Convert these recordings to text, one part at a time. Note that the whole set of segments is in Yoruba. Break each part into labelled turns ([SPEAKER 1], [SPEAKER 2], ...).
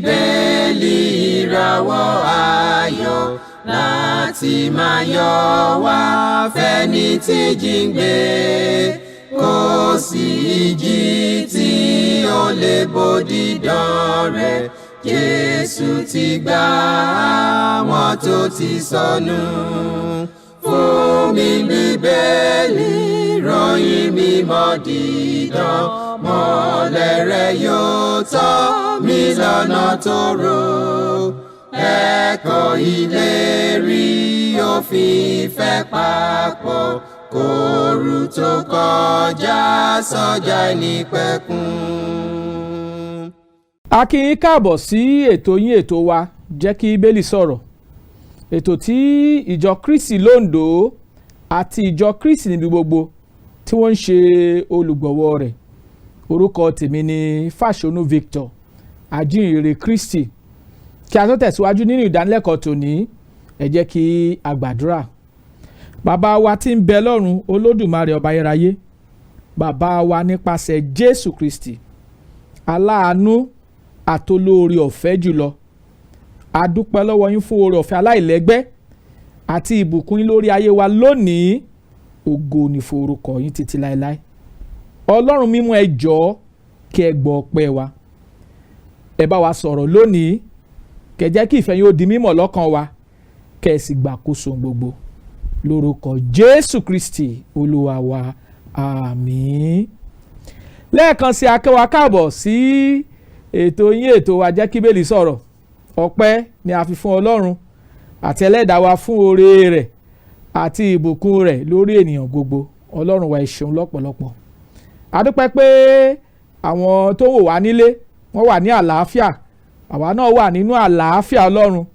[SPEAKER 1] bíbélì ìràwọ̀ ayọ̀ láti máa yọ wá fẹ́ni tí jíǹgbé, kò sí ìjì tí ó lè bòdì dán rẹ̀. Jésù ti gbà àwọn tó ti sọnù. Fún mi bíbélì ròyìn mímọ́ dídán, mọ́lẹ̀ rẹ̀ yóò tọ́ mi lọ́nà tòrò. Ẹ̀kọ́ ìlérí òfin ìfẹ́ papọ̀, kóru tó kọjá sọ́jà ìnípẹ̀kun.
[SPEAKER 2] A kí yín káàbọ̀ sí ètò yín ètò wa JEKIBIBELI SORO, ètò tí ìjọ Kristi lóńdó àti ìjọ Kristi níbi gbogbo tí wọ́n ń ṣe olùgbọ̀wọ́ rẹ̀. Orúkọ tèmi ni Fasonu Victor, Ajihinrere Kristi. Kí a tó tẹ̀síwájú nínú ìdánilẹ́kọ̀ọ́ tòní, ẹ jẹ́ kí a gbàdúrà. Bàbá wa tí ń bẹ lọ́run, Olódùmarè ọba ayérayé, bàbá wa nípasẹ̀ Jésù Kristi, aláàánú àtolóore ọ̀fẹ́ jùlọ, a dúpẹ́ lọ́wọ́ yín fún oore ọ̀fẹ́ aláìlẹ́gbẹ́ àti ìbùkún yín lórí ayé wa lónìí. Ògo ni fún orúkọ yín títí láéláé. Ọlọ́run mímọ́, ẹ jọ̀ọ́ kí ẹ gbọ́ ọpẹ́ wa. Ẹ bá wa sọ̀rọ̀ lónìí, kẹ́ jẹ́ kí ìfẹ́ yín ó di mímọ̀ lọ́kàn wa, kẹ́ ẹ sì gbàkóso gbogbo. Lórúkọ Jésù Kristi Olúwa wa, àmín. Lẹ́ẹ̀kan sí a kí wa káàbọ̀ sí ètò yín ètò wa JEKIBIBELI SORO. Ọpẹ́ ni a fi fún Ọlọ́run àti ẹlẹ́dàá wa fún oore rẹ̀ àti ìbùkún rẹ̀ lórí ènìyàn gbogbo. Ọlọ́run wa ẹ ṣeun lọ́pọ̀lọpọ̀. A dúpẹ́ pé àwọn tó wò wá nílé wọ́n wà ní àlàáfíà, àwa náà wà nínú àlàáfíà Ọlọ́run.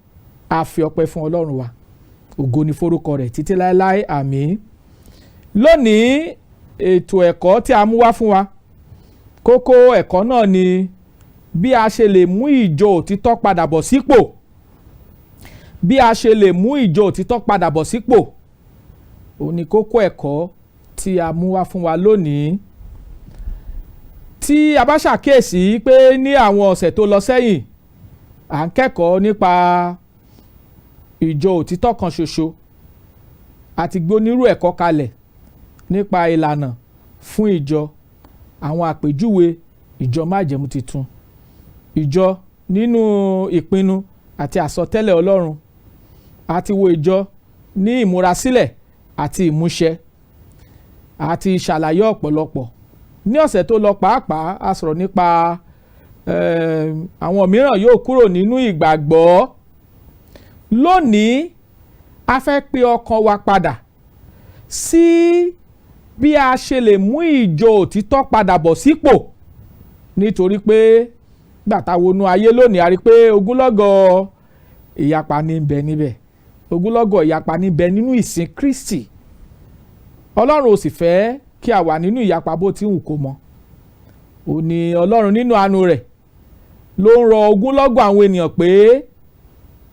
[SPEAKER 2] A fi ọpẹ́ fún Ọlọ́run wa. Ògo ni forúkọ rẹ̀ títí láéláé, àmín. Lónìí ètò ẹ̀kọ́ tí a mú wá fún wa, kókó ẹ̀kọ́ náà ni bí a ṣe lè mú ìjọ òtítọ́ padà bọ̀ sípò. Bí a ṣe lè mú ìjọ òtítọ́ padà bọ̀ sípò, òun ni kókó ẹ̀kọ́ tí a mú wá fún wa lónìí. Tí a bá ṣàkíyèsí pé ní àwọn ọ̀sẹ̀ tó lọ sẹ́yìn, à ń kẹ́kọ̀ọ́ nípa ìjọ òtítọ́ kan ṣoṣo, àti gbé onírú ẹ̀kọ́ kalẹ̀ nípa ìlànà fún ìjọ, àwọn àpèjúwe ìjọ májẹ̀mú titun, ìjọ nínú ìpinnu àti àsọtẹ́lẹ̀ Ọlọ́run, àti wo ìjọ ní ìmúrasílẹ̀ àti ìmúṣẹ, àti ṣàlàyé ọ̀pọ̀lọpọ̀. Ní ọ̀sẹ̀ tó lọ pàápàá a sọ̀rọ̀ nípa àwọn mìíràn yóò kúrò nínú ìgbàgbọ́. Lónìí a fẹ́ pe ọkàn wa padà sí bí a ṣe lè mú ìjọ òtítọ́ padà bọ̀ sípò, nítorí pé gbàtà wọnú ayé lónìí a rí pé ogúnlọ́gọ̀ ìyapa ní ń bẹ níbẹ̀, ogúnlọ́gọ̀ ìyapa ní ń bẹ nínú ìsìn Kristi. Ọlọ́run ò sì fẹ́ kí a wà nínú ìyapa bó ti wù kó mọ. Ó ní Ọlọ́run nínú àánú rẹ̀ ló ń rọ ogúnlọ́gọ̀ àwọn ènìyàn pé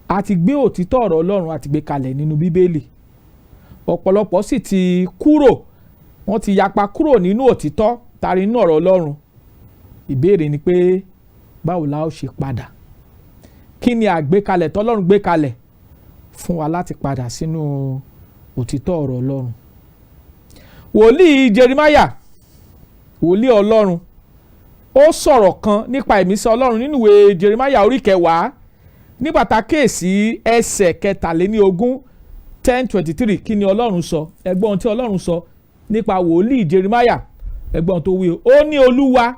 [SPEAKER 2] a ti gbé òtítọ́ ọ̀rọ̀ Ọlọ́run a ti gbé kalẹ̀ nínú Bíbélì. Ọ̀pọ̀lọpọ̀ sì ti kúrò, wọ́n ti yapa kúrò nínú òtítọ́ tari nínú ọ̀rọ̀ Ọlọ́run. Ìbéèrè ni pé báwo la ó ṣe padà? Kí ni àgbékalẹ̀ tọ́lọ́run gbé kalẹ̀ fún wa láti padà sínú òtítọ́ ọ̀rọ̀ Ọlọ́run? Wòlíì Jeremáyà, wòlíì Ọlọ́run, ó sọ̀rọ̀ kan nípa ìmísí Ọlọ́run nínú ìwé Jeremáyà orí 10 nígbà tá kéèsì ẹsẹ̀ 23 10:23. Kí ni Ọlọ́run sọ? Ẹ gbọ́ ohun tí Ọlọ́run sọ nípa wòlíì Jeremáyà. Ẹ gbọ́ ohun tó wí. Ó ní, Olúwa,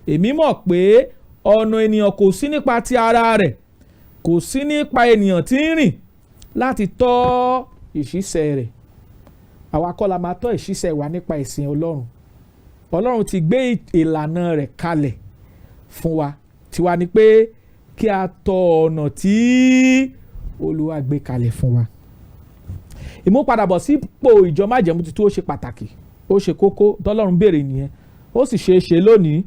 [SPEAKER 2] èmi mọ̀ pé ọ̀nà ènìyàn kò sí nípa ti ara rẹ̀, kò sí nípa ènìyàn tí ń rìn láti tọ́ ìṣísẹ̀ rẹ̀. Àwa kọ́ la máa tọ́ ìṣísẹ̀ wa nípa ìsìn Ọlọ́run. Ọlọ́run ti gbé ìlànà rẹ̀ kalẹ̀ fún wa. Tiwa ni pé kí a tọ ọ̀nà tí Olúwa gbé kalẹ̀ fún wa. Ìmúpadàbọ̀ sípò ìjọ májẹ̀mú titun ó ṣe pàtàkì, ó ṣe kókó, tọ́lọ́run béèrè nìyẹn, ó sì ṣe é ṣe lónìí.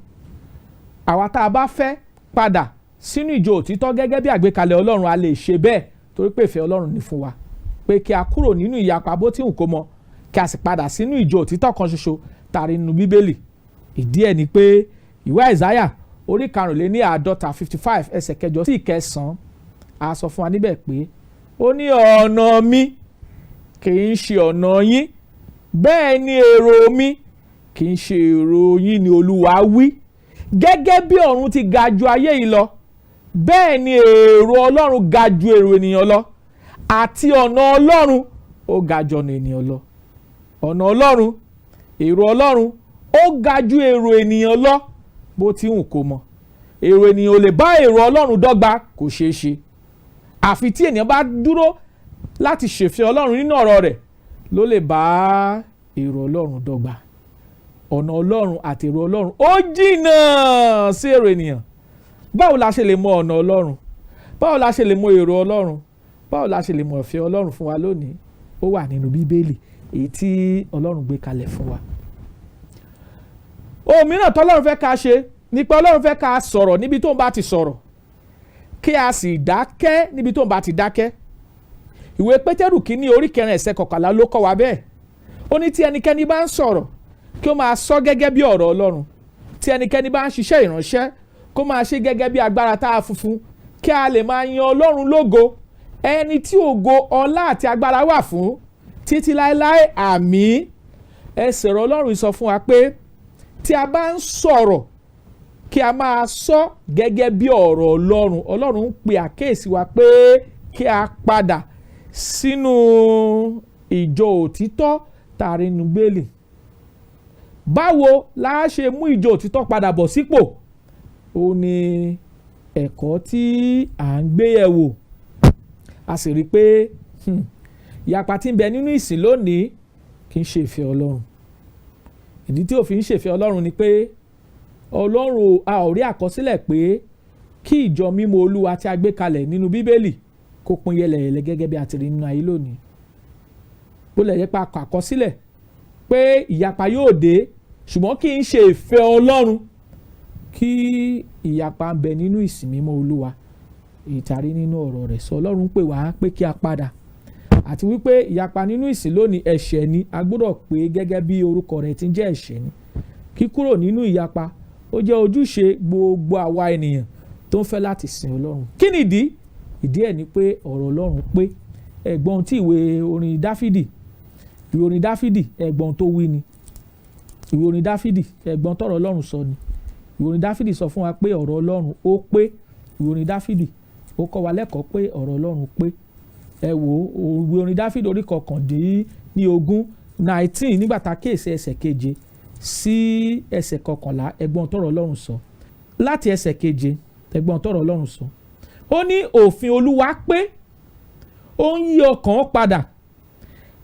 [SPEAKER 2] Àwa tá a bá fẹ́ padà sínú ìjọ òtítọ́ gẹ́gẹ́ bí àgbékalẹ̀ Ọlọ́run, a lè ṣe bẹ́ẹ̀ torí pé ìfẹ́ Ọlọ́run ní fún wa pé kí a kúrò nínú ìyapa bó tí wù kó mọ, kí a sì padà sínú ìjọ òtítọ́ kan ṣoṣo tàrí nínú Bíbélì. Ìdí ẹ̀ ni pé ìwé Àìsáyà orí 55 ẹsẹ̀ 8 sí 9 a sọ fún wa níbẹ̀ pé ó ní ọ̀nà mi kì í ṣe ọ̀nà yín bẹ́ẹ̀ ni èrò mi kì í ṣe èrò yín ni Olúwa wí. Gẹ́gẹ́ bí ọ̀run ti ga ju ayé yìí lọ bẹ́ẹ̀ ni èrò Ọlọ́run ga ju èrò ènìyàn lọ àti ọ̀nà Ọlọ́run ó ga ju ọ̀nà ènìyàn lọ. Ọ̀nà Ọlọ́run, èrò Ọlọ́run ó ga ju èrò ènìyàn lọ bó ti hùn kó mọ. Èrò ènìyàn ò lè bá èrò Ọlọ́run dọ́gba, kò ṣeé ṣe. Àfi tí ènìyàn bá dúró láti ṣèfẹ́ Ọlọ́run nínú ọ̀rọ̀ rẹ̀ ló lè bá èrò Ọlọ́run dọ́gba. Ọ̀nà Ọlọ́run àti èrò Ọlọ́run ó jìnnà sí èrò ènìyàn. Báwo la ṣe lè mọ ọ̀nà Ọlọ́run? Báwo la ṣe lè mọ èrò Ọlọ́run? Báwo la ṣe lè mọ ìfẹ́ Ọlọ́run fún wa lónìí? Ó wà nínú Bíbélì èyí tí Ọlọ́run gbé kalẹ̀ fún wa. Ohun mìíràn tọ́lọ́run fẹ́ ká ṣe ni pé Ọlọ́run fẹ́ ká sọ̀rọ̀ níbi tó ń bá ti sọ̀rọ̀ kí a sì dákẹ́ níbi tó ń bá ti dákẹ́. Ìwé Pétérù kínní orí 4 ẹsẹ̀ 11 ló kọ́ wa bẹ́ẹ̀. Ó ní tí ẹnikẹ́ni bá ń sọ̀rọ̀ kí ó máa sọ gẹ́gẹ́ bí ọ̀rọ̀ Ọlọ́run. Tí ẹnikẹ́ni bá ń ṣiṣẹ́ ìránṣẹ́ kó máa ṣe gẹ́gẹ́ bí agbára tá a funfun kí a lè máa yan Ọlọ́run lógo, ẹni tí ògo ọlá àti agbára wà fún títí láéláé. Àmín. Ẹsẹ̀ ọ̀rọ̀ Ọlọ́run sọ fún wa pé tí a bá ń sọ̀rọ̀ kí a máa sọ gẹ́gẹ́ bí ọ̀rọ̀ Ọlọ́run. Ọlọ́run ń pe àkíyèsí wa pé kí a padà sínú ìjọ òtítọ́ tààrí nínú Bíbélì. Báwo la ṣe mú ìjọ òtítọ́ padà bọ̀ sípò? Ó ní ẹ̀kọ́ tí à ń gbé yẹ̀wò. A sì rí i pé ìyapa tí ń bẹ nínú ìsìn lónìí kì í ṣe ìfẹ́ Ọlọ́run. Ìdí tí ó fi ń ṣèfẹ́ Ọlọ́run ni pé Ọlọ́run a ò rí àkọsílẹ̀ pé kí ìjọ mímọ́ Olúwa tí a gbé kalẹ̀ nínú Bíbélì kó pín yẹlẹyẹlẹ gẹ́gẹ́ bí a ti rí nínú ayé lónìí. Bó lẹ̀ yẹ pa àkọsílẹ̀ pé ìyapa yóò dé ṣùgbọ́n kì í ṣe ìfẹ́ Ọlọ́run kí ìyapa ń bẹ nínú ìsìn mímọ́ Olúwa ìtàrí nínú ọ̀rọ̀ rẹ̀. Sọ Ọlọ́run pè wá pé kí a padà, àti wípé ìyapa nínú ìsìn lónìí ẹ̀ṣẹ̀ ni, a gbọ́dọ̀ pé gẹ́gẹ́ bí orúkọ rẹ̀ ti ń jẹ́ ẹ̀ṣẹ̀ ni. Kíkúrò nínú ìyapa ó jẹ́ ojúṣe gbogbo àwa ènìyàn tó ń fẹ́ láti sìn Ọlọ́run. Kí ni ìdí? Ìdí ẹ̀ ni pé ọ̀rọ̀ Ọlọ́run pé ẹ̀gbọ́n tí ìwé orin Dáfídì ẹ̀gbọ́n tó wí ni. Ìwé orin Dáfídì ẹ̀gbọ́n tọ̀rọ̀ Ọlọ́run sọ ni. Ìwé orin Dáfídì sọ fún wa pé ọ̀rọ̀ Ọlọ́run ó pé. Ìwé orin Dáfídì ó kọ́ wa lẹ́kọ̀ọ́ pé ọ̀rọ̀ Ọlọ́run pé. Ẹ wo ìwé orin Dáfídì orí 19 nígbà tá a kíyèsí ẹsẹ̀ 7 sí ẹsẹ̀ 11 ẹ̀gbọ́n tọ̀rọ̀ Ọlọ́run sọ. Láti ẹsẹ̀ 7 ẹ̀gbọ́n tọ̀rọ̀ Ọlọ́run sọ. Ó ní òfin Olúwa pé ó ń yí ọkàn padà,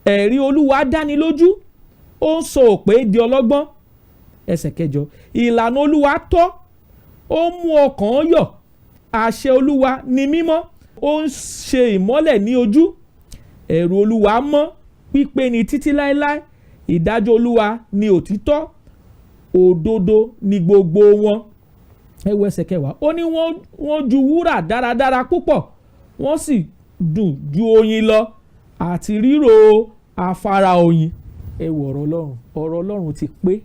[SPEAKER 2] ẹ̀rí Olúwa dáni lójú, ó ń sọ òpè di ọlọ́gbọ́n. Ẹsẹ̀ 8 ìlànà Olúwa tọ́, ó ń mú ọkàn yọ̀, àṣẹ Olúwa ni mímọ́, ó ń ṣe ìmọ́lẹ̀ ní ojú, ẹ̀rù Olúwa mọ́, pípé ni títí láéláé, ìdájọ́ Olúwa ni òtítọ́, òdodo ni gbogbo wọn. Ẹ wo ẹsẹ̀ 10 ó ní wọ́n ju wúrà dáradára púpọ̀, wọ́n sì dùn ju oyin lọ àti ríro afárá oyin. Ẹ wo ọ̀rọ̀ Ọlọ́run ti pé.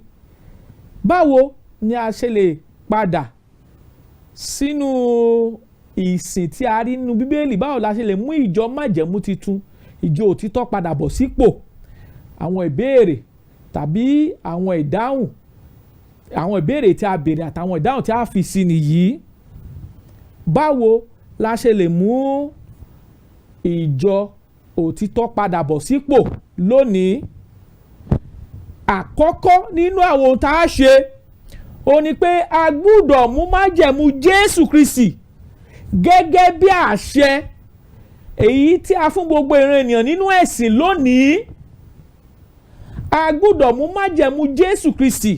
[SPEAKER 2] Báwo ni a ṣe lè padà sínú ìsìn tí a rí nínú Bíbélì? Báwo la ṣe lè mú ìjọ májẹ̀mú titun, ìjọ òtítọ́ padà bọ̀ sípò? Àwọn ìbéèrè tàbí àwọn ìdáhùn, àwọn ìbéèrè tí a béèrè àtàwọn ìdáhùn tí a fi sí nìyí. Báwo la ṣe lè mú ìjọ òtítọ́ padà bọ̀ sípò lónìí? Àkọ́kọ́ nínú àwọn ohun tá a ṣe ó ní pé a gbúdọ̀ mú májẹ̀mú Jésù Kristi gẹ́gẹ́ bí àṣẹ èyí tí a fún gbogbo ìran ènìyàn nínú ẹ̀sìn lónìí. A gbúdọ̀ mú májẹ̀mú Jésù Kristi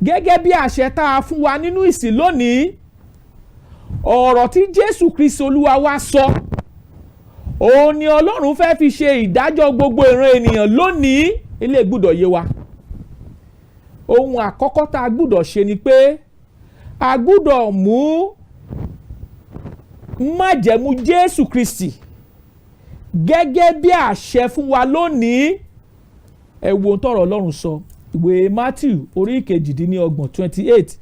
[SPEAKER 2] gẹ́gẹ́ bí àṣẹ tá a fún wa nínú ìsìn lónìí. Ọ̀rọ̀ tí Jésù Kristi Olúwa wa sọ, òun ni Ọlọ́run fẹ́ fi ṣe ìdájọ́ gbogbo ìran ènìyàn lónìí. Ilé gbúdọ̀ yé wa. Ohun àkọ́kọ́ tá a gbúdọ̀ ṣe ni pé a gbúdọ̀ mú májẹ̀mú Jésù Kristi gẹ́gẹ́ bí àṣẹ fún wa lónìí. Ẹ wo ohun tọ́rọ̀ Ọlọ́run sọ. Ìwé Matthew orí 28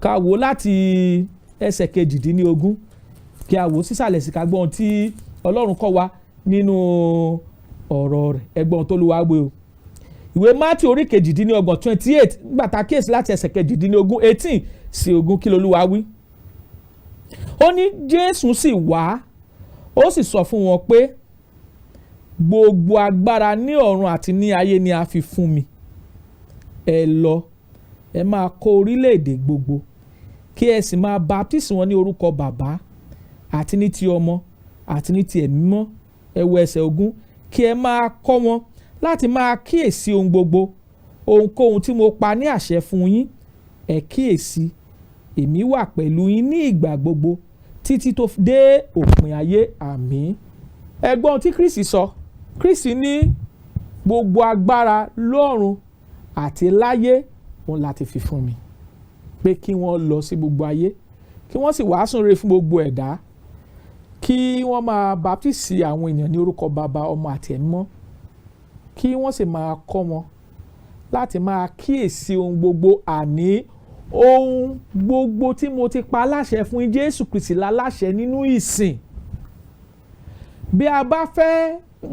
[SPEAKER 2] ká wò láti ẹsẹ̀ 18 kí a wò sísàlẹ̀ sí ká gbọ́ ohun tí Ọlọ́run kọ́ wa nínú ọ̀rọ̀ rẹ̀. ẹgbọ́n tó Olúwa wí o. ìwé Mátíù orí 28 nígbà tá a kíyèsí láti ẹsẹ̀ 18 sí 20 kí l'Olúwa wí. ó ní Jésù sì wá ó sì sọ fún wọn pé gbogbo agbára ní ọ̀run àti ní ayé ni a fi fún mi. ẹ lọ ẹ máa kọ́ orílẹ̀-èdè gbogbo kí ẹ sì máa baptisi wọn ní orúkọ Bàbá àti ní ti Ọmọ àti ní ti Ẹ̀mí Mímọ́. ẹ wo ẹsẹ̀ 20 kí ẹ máa kọ́ wọn láti máa kíyèsí ohun gbogbo ohunkóhun tí mo pa ní àṣẹ fún yín. ẹ kíyèsí èmi wà pẹ̀lú yín ní ìgbà gbogbo títí tó dé òpin ayé. àmín. ẹgbọ́n tí Kristi sọ. Kristi ní gbogbo agbára lọ́run àti láyé òun láti fi fún mi pé kí wọ́n lọ sí gbogbo ayé kí wọ́n sì wàásù rere fún gbogbo ẹ̀dá kí wọ́n máa baptisi àwọn ènìyàn ní orúkọ Bàbá Ọmọ àti Ẹ̀mí Mímọ́ kí wọ́n sì máa kọ́ wọn láti máa kíyèsí ohun gbogbo àní ohun gbogbo tí mo ti pa láṣẹ fún Jésù Kristi láláṣẹ nínú ìsìn. bí a bá fẹ́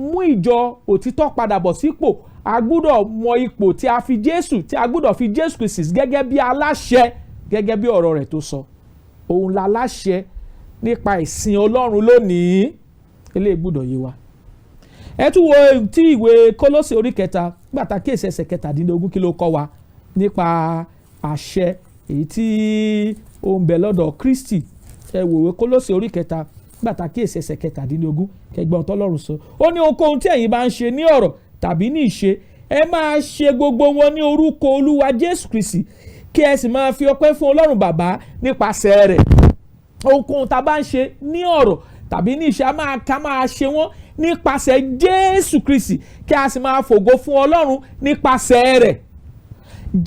[SPEAKER 2] mú ìjọ òtítọ́ padà bọ̀ sípò a gbúdọ̀ mọ ipò tí a gbúdọ̀ fi Jésù Kristi gẹ́gẹ́ bí aláṣẹ gẹ́gẹ́ bí ọ̀rọ̀ rẹ̀ tó sọ. òun la láṣẹ nípa ìsìn Ọlọ́run lónìí. eléyìí gbúdọ̀ yé wa. ẹ tún wo tí ìwé Kólósè orí 3 gbàtà kíyèsí ẹsẹ̀ 17 kí ló kọ́ wa nípa àṣẹ èyí tí ó ń bẹ lọ́dọ̀ Kristi. ẹ wo ìwé Kólósè orí 3 gbàtà kíyèsí ẹsẹ̀ 17 kẹgbọ́n tọ́lọ́run sọ. ó ní ohunkóhun tí ẹ̀yin bá ń ṣe ní ọ̀rọ̀ tàbí ní ìṣe ẹ máa ṣe gbogbo wọn ní orúkọ Olúwa Jésù Kristi kí ẹ sì máa fi ọpẹ́ fún Ọlọ́run Bàbá nípasẹ̀ rẹ̀. ohunkóhun tá a bá ń ṣe ní ọ̀rọ̀ tàbí ní ìṣe ká máa ṣe wọ́n nípasẹ̀ Jésù Kristi kí a sì máa fògo fún Ọlọ́run nípasẹ̀ rẹ̀.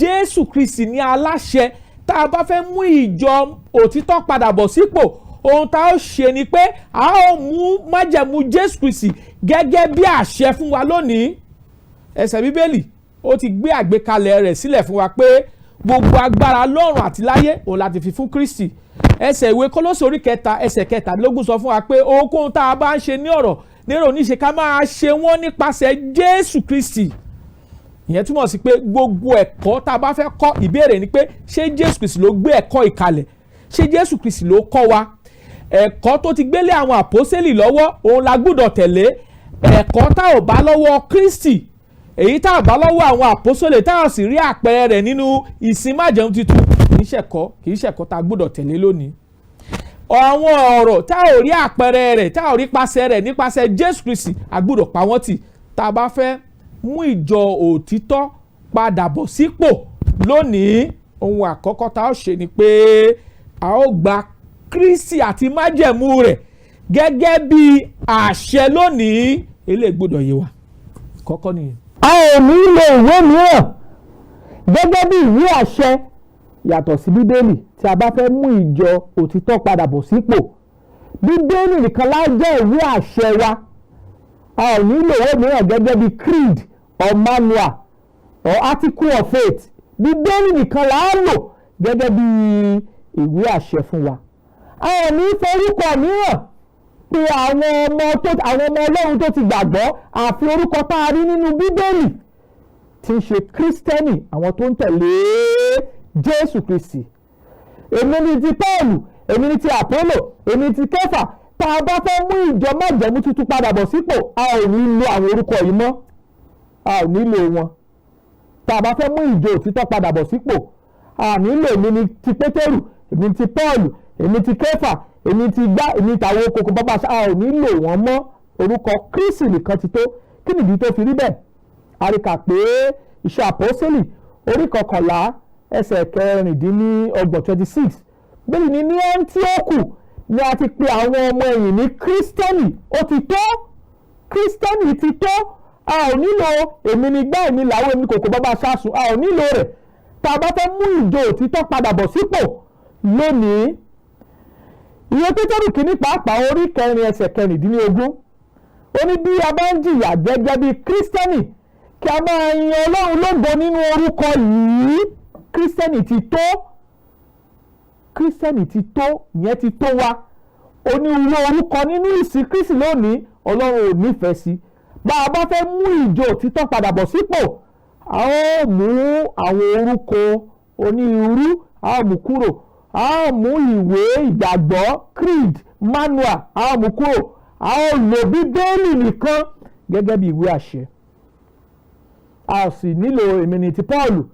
[SPEAKER 2] Jésù Kristi ní aláṣẹ. tá a bá fẹ́ mú ìjọ òtítọ́ padà bọ̀ sípò ohun tá a ó ṣe ni pé a ó mú májẹ̀mú Jésù Kristi gẹ́gẹ́ bí àṣẹ fún wa lónìí. ẹsẹ̀ Bíbélì ó ti gbé àgbékalẹ̀ rẹ̀ sílẹ̀ fún wa pé gbogbo agbára lọ́run àti láyé òun láti fi fún Kristi. ẹsẹ̀ ìwé Kólósè orí 3 ẹsẹ̀ 17 sọ fún wa pé ohunkóhun tá a bá ń ṣe ní ọ̀rọ̀ nírò níṣe ká máa ṣe wọ́n nípasẹ̀ Jésù Kristi. ìyẹn túmọ̀ sí pé gbogbo ẹ̀kọ́ tá a bá fẹ́ kọ́ ìbéèrè ni pé ṣé Jésù Kristi ló gbé ẹ̀kọ́ ìkalẹ̀ ṣé Jésù Kristi ló kọ́ wa. ẹ̀kọ́ tó ti gbélé àwọn àpọ́sítélì lọ́wọ́ òun la gbọ́dọ̀ tẹ̀lé. ẹ̀kọ́ tá ò bá lọ́wọ́ Kristi èyí tá ò bá lọ́wọ́ àwọn àpọ́sítélì tá ò sì rí àpẹẹrẹ rẹ̀ nínú ìsìn májẹ̀mú tuntun kì í ṣẹ̀kọ́ tá a gbọ́dọ̀ tẹ̀lé lónìí. àwọn ọ̀rọ̀ tá ò rí àpẹẹrẹ rẹ̀ tá ò rí pasẹ̀ rẹ̀ nípasẹ̀ Jésù Kristi a gbọ́dọ̀ pa wọ́n tì tá a bá fẹ́ mú ìjọ òtítọ́ padà bọ̀ sípò lónìí. ohun àkọ́kọ́ tá a ó ṣe ni pé a ó gba Kristi àti májẹ̀mú rẹ̀ gẹ́gẹ́ bí àṣẹ lónìí. eléyìí gbọ́dọ̀ yé wa. kọ́kọ́ nìyẹn.
[SPEAKER 3] a ò ní lo ìwé mìíràn gẹ́gẹ́ bí ìwé àṣẹ yàtọ̀ sí Bíbélì tí a bá fẹ́ mú ìjọ òtítọ́ padà bọ̀ sípò. Bíbélì nìkan lá jẹ́ ìwé àṣẹ wa. a ò ní lo ìwé mìíràn gẹ́gẹ́ bí creed or manual or article of faith. Bíbélì nìkan lá lò gẹ́gẹ́ bí ìwé àṣẹ fún wa. a ò ní forúkọ mìíràn pé àwọn ọmọ Ọlọ́run tó ti gbàgbọ́ àfi orúkọ tá a rí nínú Bíbélì tí ń ṣe Kírísítẹ́nì àwọn tó ń tẹ̀lé Jésù Kristi. èmi ni ti Pelu èmi ni ti Apollo èmi ni ti Kéfà. tá a bá fẹ́ mú ìjọ májẹ̀mú tuntun padà bọ̀ sípò a ò ní lo àwọn orúkọ yìí mọ́. a ò ní lo wọn. tá a bá fẹ́ mú ìjọ òtítọ́ padà bọ̀ sípò a ò ní lo èmi ni ti Pétérù èmi ni ti Pọ́ọ̀lù èmi ti Kéfà èmi ti gbá èmi tàwọn okòkò bàbá a ò ní lò wọ́n mọ́. orúkọ Kristi nìkan ti tó. kí nìdí tó fi rí bẹ́ẹ̀? àríkà pé iṣẹ́ àpọ́sítélì orí 11 ẹsẹ̀ 26 bẹ́ẹ̀ ni ní Áńtíókù ni a ti pe àwọn ọmọ ẹ̀yìn ní Kírísítẹ́nì. ó ti tó. Kírísítẹ́nì ti tó. a ò nílò èmi ni gbá èmi làwọn èmi kòkò bàbá ṣáṣù a ò nílò rẹ̀. tá a bá fẹ́ mú ìjọ òtítọ́ padà bọ̀ sípò lónìí. ìwé Pétérù kìíní pàápàá orí 4 ẹsẹ̀ 16 ó ní bí a bá ń jìyà gẹ́gẹ́ bí Kírísítẹ́nì kí a máa yin Ọlọ́run lógo nínú orúkọ yìí. Kírísítẹ́nì ti tó. kírísítẹ́nì ti tó ìyẹn ti tó wa onírúurú orúkọ nínú ìsìn Kristi lónìí Ọlọ́run ò nífẹ̀ẹ́ sí. Bá a bá fẹ́ mú ìjọ òtítọ́ padà bọ̀ sípò a ó mú àwọn orúkọ onírúurú a ó mú kúrò, a ó mú ìwé ìgbàgbọ́ creed manual a ó mú kúrò, a ó lo Bíbélì nìkan gẹ́gẹ́ bí ìwé àṣẹ. A sì nílò èmi ni ti Paul,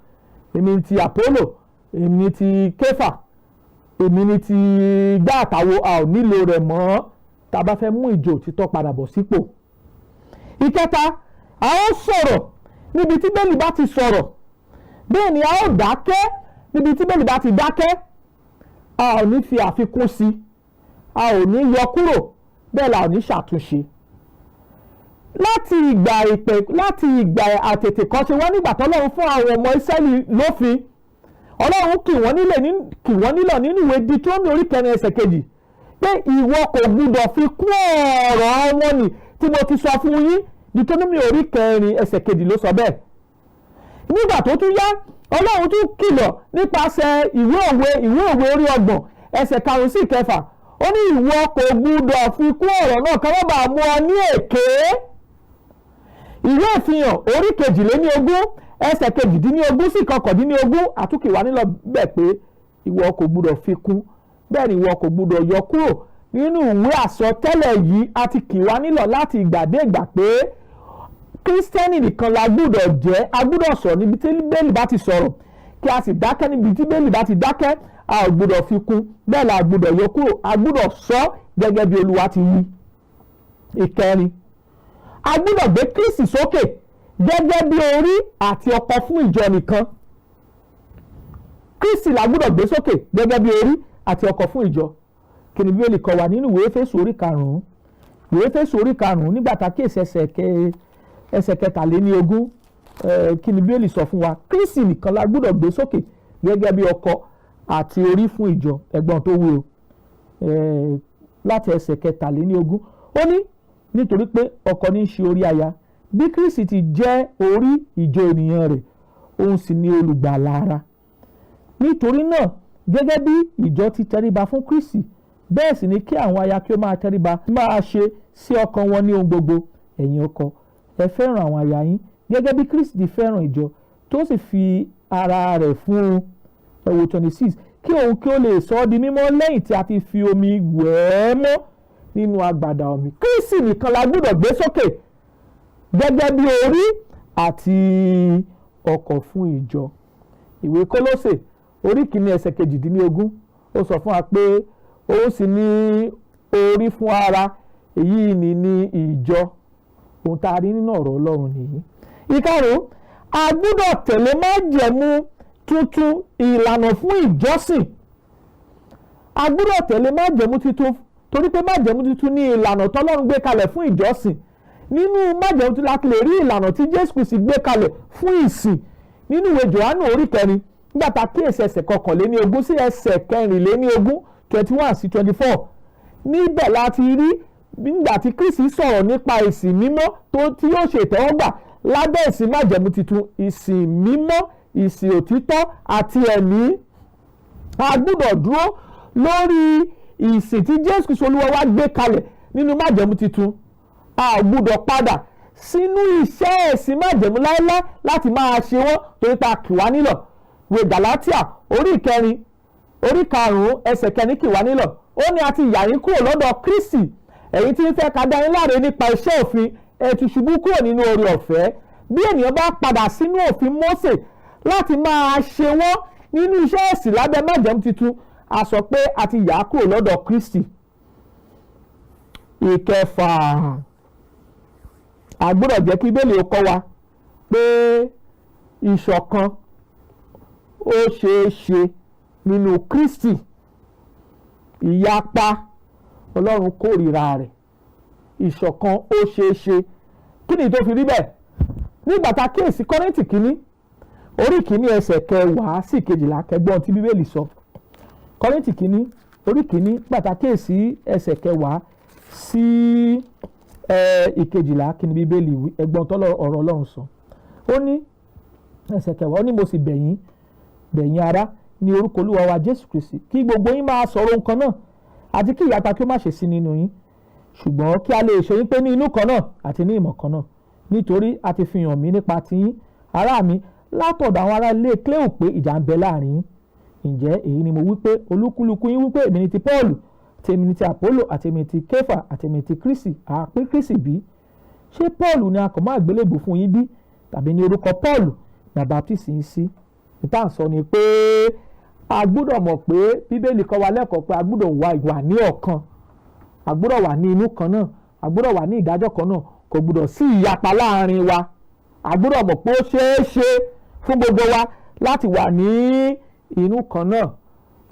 [SPEAKER 3] èmi ni ti Apollo, èmi ni ti Kéfà, èmi ni ti gbá àtàwo. A ò nílò rẹ̀ mọ́ tá a bá fẹ́ mú ìjọ òtítọ́ padà bọ̀ sípò. Ìkẹta, a ó sọ̀rọ̀ níbi tí Bíbélì bá ti sọ̀rọ̀, bẹ́ẹ̀ ni a ó dákẹ́ níbi tí Bíbélì bá ti dákẹ́. A ò ní fi àfikún sí, a ò ní yọ kúrò, bẹ́ẹ̀ la ò ní ṣàtúnṣe. Láti ìgbà àtètèkọ́ṣe wá nígbà tọ́lọ́run fún àwọn ọmọ Ísírẹ́lì lófin, Ọlọ́run kì wọ́n nílọ̀ nínú ìwé Dítírónómì orí 4 ẹsẹ̀ 2 pé ìwọ kò gbúdọ̀ fi kún ọ̀rọ̀ wọn nì tí mo ti sọ fún yín. Dítírónómì orí 4 ẹsẹ̀ 2 ló sọ bẹ́ẹ̀. Nígbà tó tún yá, Ọlọ́run tún kìlọ̀ nípasẹ̀ ìwé òwe orí 30 ẹsẹ̀ 5 sí 6. Ó ní ìwọ kò gbúdọ̀ fi kún ọ̀rọ̀ náà ká má bàa mú ọ ní èké. Ìwé Ìfihàn orí 22 ẹsẹ̀ 18 sí 19 àtúnkì wá nílọ̀ bẹ́ẹ̀ pé ìwọ kò gbúdọ̀ fi kún, bẹ́ẹ̀ ni ìwọ kò gbúdọ̀ yọ kúrò nínú ìwé àsọtẹ́lẹ̀ yìí. A ti kì wá nílọ̀ láti ìgbà dé ìgbà pé kírísítẹ́nì nìkan la gbúdọ̀ jẹ́. A gbúdọ̀ sọ̀rọ̀ níbi tí Bíbélì bá ti sọ̀rọ̀, kí a sì dákẹ́ níbi tí Bíbélì bá ti dákẹ́. A ò gbúdọ̀ fi kún, bẹ́ẹ̀ la gbúdọ̀ yọ kúrò. A gbúdọ̀ sọ gẹ́gẹ́ bí Olúwa ti wí. Ìkẹrin, a gbúdọ̀ gbé Kristi sókè gẹ́gẹ́ bí orí àti ọkọ̀ fún ìjọ nìkan. Kristi la gbúdọ̀ gbé sókè gẹ́gẹ́ bí orí àti ọkọ̀ fún ìjọ. Kí ni Bíbélì kọ́ wa nínú ìwé Éfésù orí 5? Ìwé Éfésù orí 5 nígbà tá a kíyèsí ẹsẹ̀ 23. Kí ni Bíbélì sọ fún wa? Kristi nìkan la gbúdọ̀ gbé sókè gẹ́gẹ́ bí ọkọ̀ àti orí fún ìjọ. Ẹ̀gbọ́n tó wí o láti ẹsẹ̀ 23. Ó ní nítorí pé ọkọ ní í ṣe orí aya, bí Kristi ti jẹ́ orí ìjọ ènìyàn rẹ̀, òun sì ni olùgbàlà ara. Nítorí náà gẹ́gẹ́ bí ìjọ ti tẹríba fún Kristi, bẹ́ẹ̀ sì ni kí àwọn aya kí ó máa tẹríba máa ṣe sí ọkọ wọn ní ohun gbogbo. Ẹ̀yin ọkọ, ẹ fẹ́ràn àwọn aya yín gẹ́gẹ́ bí Kristi ti fẹ́ràn ìjọ tó sì fi ara rẹ̀ fún un. Ẹ̀wò 26, kí òun kí ó lè sọ ọ́ di mímọ́ lẹ́yìn tí a ti fi omi wẹ̀ ẹ́ mọ́ nínú agbada omi. Kristi nìkan la gbọ́dọ̀ gbé sókè gẹ́gẹ́ bí orí àti ọkọ̀ fún ìjọ. Ìwé Kólósè orí 1 ẹsẹ̀ 18 ó sọ fún wa pé ó sì ní orí fún ara, èyí ni ìjọ. Ohun tá a rí nínú ọ̀rọ̀ Ọlọ́run nìyí. Ìkarùn-ún, a gbọ́dọ̀ tẹ̀lé májẹ̀mú tuntun, ìlànà fún ìjọsìn. A gbọ́dọ̀ tẹ̀lé májẹ̀mú tuntun torí pé májẹ̀mú tuntun ní ìlànà tọ́lọ́run gbé kalẹ̀ fún ìjọsìn. Nínú májẹ̀mú tuntun láti lè rí ìlànà tí Jésù Kristi gbé kalẹ̀ fún ìsìn. Nínú ìwé Jòhánù orí 4 nígbà tá a kíyèsí ẹsẹ̀ 21 sí ẹsẹ̀ 24 21 sí 24. Níbẹ̀ láti rí nígbà tí Kristi sọ̀rọ̀ nípa ìsìn mímọ́ tí yóò ṣe ìtẹ́wọ́gbà lábẹ́ ìsìn májẹ̀mú tuntun, ìsìn mímọ́, ìsìn òtítọ́ àti ẹ̀mí. A gbọ́dọ̀ dúró lórí ìsìn tí Jésù Kristi Olúwa wa gbé kalẹ̀ nínú májẹ̀mú tuntun. A gbọ́dọ̀ padà sínú iṣẹ́ ẹ̀sìn májẹ̀mú láéláé láti máa ṣe wọ́n torí pa kì wá nílọ̀. Ìwé Gàlátíà orí 4 orí 5 ẹsẹ̀ 4 kì wá nílọ̀. Ó ní a ti yà yín kúrò lọ́dọ̀ Kristi, ẹ̀yin tí ń fẹ́ ká dá yín láre nípa iṣẹ́ òfin, ẹ ti ṣubú kúrò nínú oore ọ̀fẹ́. Bí ènìyàn bá padà sínú òfin Mósè láti máa ṣe wọ́n nínú iṣẹ́ ẹ̀sìn lábẹ́ májẹ̀mú tuntun, a sọ pé a ti yà á kúrò lọ́dọ̀ Kristi. Ìkẹfà, a gbọ́dọ̀ jẹ́ kí Bíbélì ó kọ́ wa pé ìṣọ̀kan ó ṣeé ṣe nínú Kristi. Ìyapa Ọlọ́run kórìíra rẹ̀. Ìṣọ̀kan ó ṣeé ṣe. Kí ni tó fi rí bẹ́ẹ̀? Nígbà tá a kíyèsí Kọ́ríńtì kínní orí 1 ẹsẹ̀ 10 sí 12 kẹgbọ́n tí Bíbélì sọ. Kọ́ríńtì kínní orí 1 nígbà tá a kíyèsí ẹsẹ̀ 10 sí 12 kí ni Bíbélì wí, ẹgbọ́n tó ọ̀rọ̀ Ọlọ́run sọ. Ó ní ẹsẹ̀ 10, ó ní mo sì bẹ̀yín ará, ní orúkọ Olúwa wa Jésù Kristi kí gbogbo yín máa sọ̀rọ̀ ohun kan náà àti kí ìyapa kí ó má ṣe sí nínú yín, ṣùgbọ́n kí a lè ṣe yín pé ní inú kan náà àti ní ìmọ̀ kan náà, nítorí a ti fi hàn mí nípa tiyín ará mi látọ̀dọ̀ àwọn ará ilé Cleo pé ìjà ń bẹ láàrin yín. Ǹjẹ́ èyí ni mo wí pé olúkúlùkù yín wí pé èmi ni ti Pọ́ọ̀lù, àti èmi ni ti Apollo, àti èmi ni ti Kéfà, àti èmi ni ti Kristi. Àpé Kristi bí? Ṣé Pọ́ọ̀lù ni a kàn mọ́ àgbélébùú fún yín bí? Tàbí ní orúkọ Pọ́ọ̀lù ni a baptisi yín sí? Ìta ń sọ ni pé a gbọ́dọ̀ mọ̀ pé Bíbélì kọ́ wa lẹ́kọ̀ọ́ pé a gbọ́dọ̀ wà ní ọ̀kan, a gbọ́dọ̀ wà ní inú kan náà, a gbọ́dọ̀ wà ní ìdájọ́ kan náà, kò gbọ́dọ̀ sí ìyapa láàrin wa. A gbọ́dọ̀ mọ̀ pé ó ṣeé ṣe fún gbogbo wa láti wà ní inú kan náà.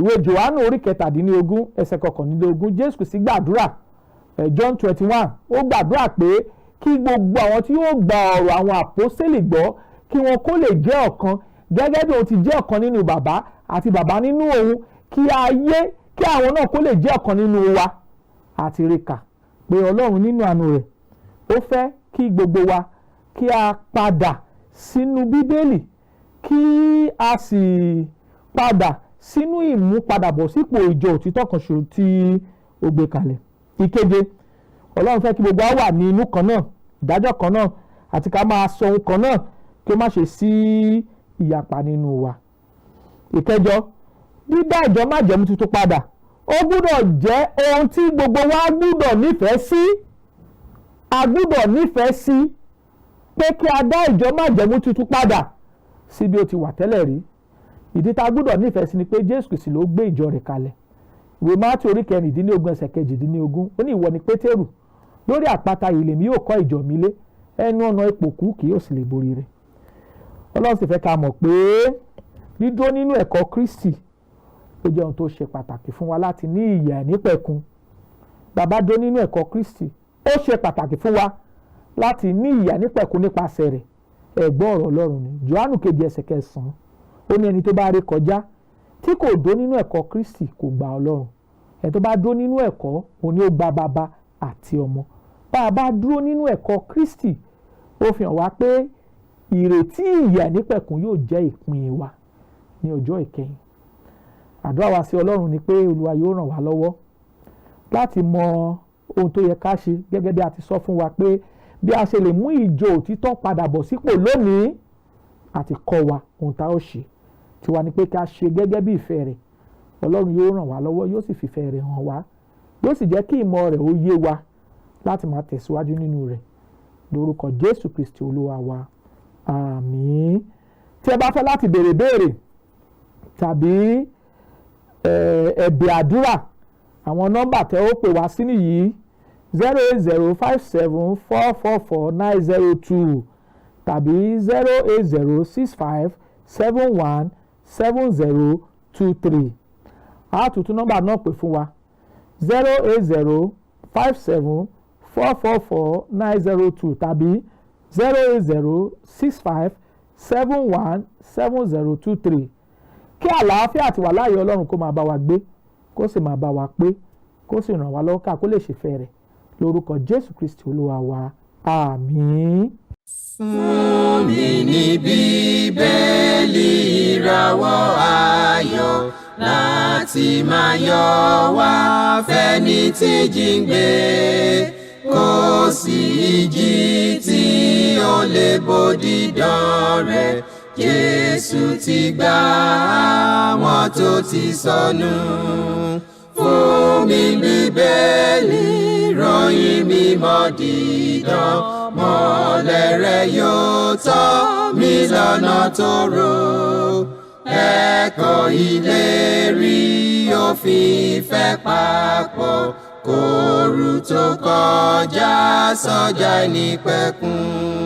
[SPEAKER 3] Ìwé Jòhánù orí 17 ẹsẹ̀ 19 Jésù Kristi gbàdúrà John 21 ó gbàdúrà pé kí gbogbo àwọn tí yóò gba ọ̀rọ̀ àwọn àpọ́sítélì gbọ́ kí wọn kó lè jẹ́ ọ̀kan gẹ́gẹ́ bí òun ti jẹ́ ọ̀kan nínú bàbá àti bàbá nínú òun, kí àwọn náà kó lè jẹ́ ọ̀kan nínú wa. Àti rí kà pé Ọlọ́run nínú àánú rẹ̀ ó fẹ́ kí gbogbo wa kí a padà sínú Bíbélì, kí a sì padà sínú ìmúpadàbọ̀sípò ìjọ òtítọ́ kan ṣoṣo tí ó gbé kalẹ̀. Ìkeje, Ọlọ́run fẹ́ kí gbogbo wa wà ní inú kan náà, ìdájọ́ kan náà, àti ká máa sọ ohun kan náà kí ó má ṣe sí ìyapa nínú wa. Ìkẹjọ, dídá ìjọ májẹ̀mú tuntun padà ó gbúdọ̀ jẹ́ ohun tí gbogbo wa gbúdọ̀ nífẹ̀ẹ́ sí. A gbúdọ̀ nífẹ̀ẹ́ sí pé kí a dá ìjọ májẹ̀mú tuntun padà sí bí ó ti wà tẹ́lẹ̀ rí. Ìdí tá a gbúdọ̀ nífẹ̀ẹ́ sí ni pé Jésù Kristi ló gbé ìjọ rẹ̀ kalẹ̀. Ìwé Mátíù orí 16 ẹsẹ̀ 18 ó ní ìwọ ni Pétérù, lórí àpáta yìí lèmi yóò kọ́ ìjọ mi lé, ẹnu ọ̀nà ìpòkú kì yóò sì lè borí rẹ̀. Ọlọ́run sì fẹ́ ká mọ̀ pé dídúró nínú ẹ̀kọ́ Kristi ó jẹ́ ohun tó ṣe pàtàkì fún wa láti ní ìyè àìnípẹ̀kun. Bàbá dúró nínú ẹ̀kọ́ Kristi ó ṣe pàtàkì fún wa láti ní ìyè àìnípẹ̀kun nípasẹ̀ rẹ̀. Ẹ̀gbọ́n ọ̀rọ̀ Ọlọ́run ni Jòhánù 2 ẹsẹ̀ 9 ó ní ẹni tó bá ré kọjá tí kò dó nínú ẹ̀kọ́ Kristi kò gba Ọlọ́run. Ẹni tó bá dó nínú ẹ̀kọ́ òun ni ó gba bàbá àti ọmọ. Bá a bá dúró nínú ẹ̀kọ́ Kristi ó fi hàn wá pé ìrètí ìyè àìnípẹ̀kun yóò jẹ́ ìpín wa ní ọjọ́ ìkẹyìn. Àdúrà wa sí Ọlọ́run ni pé Olúwa yóò ràn wá lọ́wọ́ láti mọ ohun tó yẹ ká ṣe, gẹ́gẹ́ bí a ti sọ fún wa pé bí a ṣe lè mú ìjọ òtítọ́ padà bọ̀ sípò lónìí, àti kọ́ wa ohun tá ó ṣe. Tiwa ni pé ká ṣe gẹ́gẹ́ bí ìfẹ́ rẹ̀. Ọlọ́run yóò ràn wá lọ́wọ́, yóò sì fìfẹ́ rẹ̀ hàn wá, yóò sì jẹ́ kí ìmọ̀ rẹ̀ ó yé wa láti máa tẹ̀síwájú nínú rẹ̀. Lórúkọ Jésù Kristi Olúwa wa, àmín. Tí ẹ bá fẹ́ láti béèrè tàbí ẹ̀bẹ̀ àdúrà, àwọn nọ́mbà tẹ́ ó pè wá sí nìyí 08057444902 tàbí 08065717023. A tuntun nọ́mbà náà pè fún wa 08057444902 tàbí 08065717023. Kí àlàáfíà àti wàláàyè Ọlọ́run kó máa bá wa gbé, kó sì máa bá wa pé, kó sì ràn wá lọ́wọ́ ká kó lè ṣèfẹ́ rẹ̀. Lórúkọ Jésù Kristi Olúwa wa, àmín.
[SPEAKER 1] Fún mi ní Bíbélì ìràwọ̀ ayọ̀ láti máa yọ̀ wá fẹ́ni tí jíǹgbé, kò sí ìjì tí ó lè bòdì dán rẹ̀. Jésù ti gbà àwọn tó ti sọnù. Fún mi Bíbélì ìròyìn mímọ́ dídán, mọ́lẹ̀ rẹ̀ yóò tọ́ mi lọ́nà tóóró. Ẹ̀kọ́ ìlérí òfin ìfẹ́ papọ̀, kóòrù tó kọjá sọ́jà ìnípẹ̀kun.